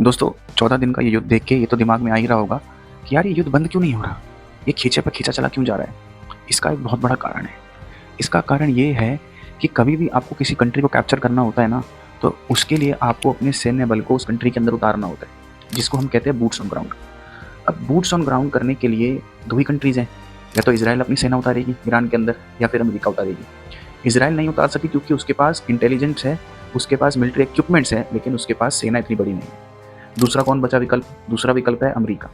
दोस्तों 14 दिन का ये युद्ध देख के ये तो दिमाग में आ ही रहा होगा कि यार ये युद्ध बंद क्यों नहीं हो रहा, ये खींचे पर खींचा चला क्यों जा रहा है। इसका एक बहुत बड़ा कारण है। इसका कारण ये है कि कभी भी आपको किसी कंट्री को कैप्चर करना होता है ना, तो उसके लिए आपको अपने सैन्य बल को उस कंट्री के अंदर उतारना होता है, जिसको हम कहते हैं बूट्स ऑन ग्राउंड। अब बूट्स ऑन ग्राउंड करने के लिए दो ही कंट्रीज़ हैं, या तो इजराइल अपनी सेना उतारेगी ईरान के अंदर, या फिर अमेरिका उतारेगी। इजराइल नहीं उतार सकती क्योंकि उसके पास इंटेलिजेंस है, उसके पास मिलिट्री इक्विपमेंट्स है, लेकिन उसके पास सेना इतनी बड़ी नहीं है। दूसरा कौन बचा विकल्प? दूसरा विकल्प है अमेरिका।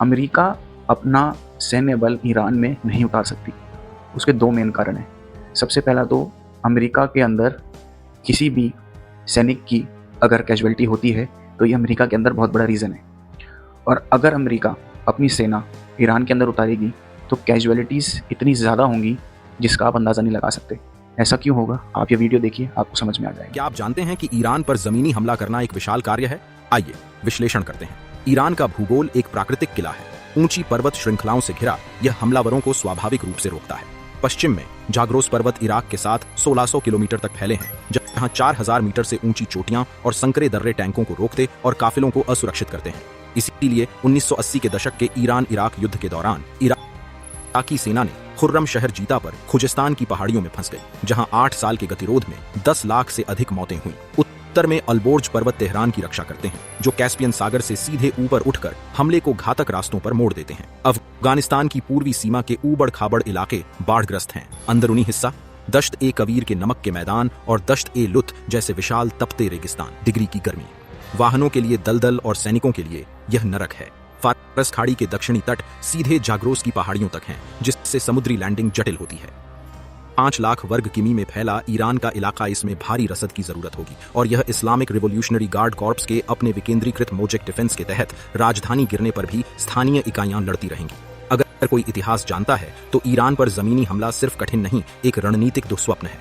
अमेरिका अपना सैन्य बल ईरान में नहीं उतार सकती। उसके दो मेन कारण हैं। सबसे पहला तो अमेरिका के अंदर किसी भी सैनिक की अगर कैजुअलिटी होती है तो ये अमेरिका के अंदर बहुत बड़ा रीज़न है। और अगर अमेरिका अपनी सेना ईरान के अंदर उतारेगी तो कैजुअलिटीज़ इतनी ज़्यादा होंगी जिसका आप अंदाज़ा नहीं लगा सकते। ऐसा क्यों होगा? आप ये वीडियो देखिए, आपको समझ में आ जाएगा। क्या आप जानते हैं कि ईरान पर जमीनी हमला करना एक विशाल कार्य है? आइए विश्लेषण करते हैं। ईरान का भूगोल एक प्राकृतिक किला है। ऊंची पर्वत श्रृंखलाओं से घिरा यह हमलावरों को स्वाभाविक रूप से रोकता है। पश्चिम में जाग्रोस पर्वत इराक के साथ 1600 किलोमीटर तक फैले हैं, जहां 4000 मीटर से ऊंची चोटियां और संकरे दर्रे टैंकों को रोकते और काफिलों को असुरक्षित करते हैं। इसीलिए 1980 के दशक के ईरान इराक युद्ध के दौरान इराकी सेना ने खुर्रम शहर जीता पर खुजिस्तान की पहाड़ियों में फंस गई, जहां 8 साल के गतिरोध में 10 लाख से अधिक मौतें हुई। उत्तर में अल्बोर्ज पर्वत तेहरान की रक्षा करते हैं, जो कैस्पियन सागर से सीधे ऊपर उठकर हमले को घातक रास्तों पर मोड़ देते हैं। अफगानिस्तान की पूर्वी सीमा के ऊबड़ खाबड़ इलाके बाढ़ग्रस्त हैं। अंदरूनी हिस्सा दश्त ए कबीर के नमक के मैदान और दश्त ए लुत जैसे विशाल तपते रेगिस्तान। डिग्री की गर्मी, वाहनों के लिए दलदल और सैनिकों के लिए यह नरक है। फारस खाड़ी के दक्षिणी तट सीधे जाग्रोस की पहाड़ियों तक हैं, जिससे समुद्री लैंडिंग जटिल होती है। 5 लाख वर्ग किमी में फैला ईरान का इलाका, इसमें भारी रसद की जरूरत होगी, और यह इस्लामिक रिवोल्यूशनरी गार्ड कॉर्प्स के अपने विकेंद्रीकृत मोजेक डिफेंस के तहत राजधानी गिरने पर भी स्थानीय इकाइयां लड़ती रहेंगी। अगर कोई इतिहास जानता है तो ईरान पर जमीनी हमला सिर्फ कठिन नहीं, एक रणनीतिक दुस्वप्न है।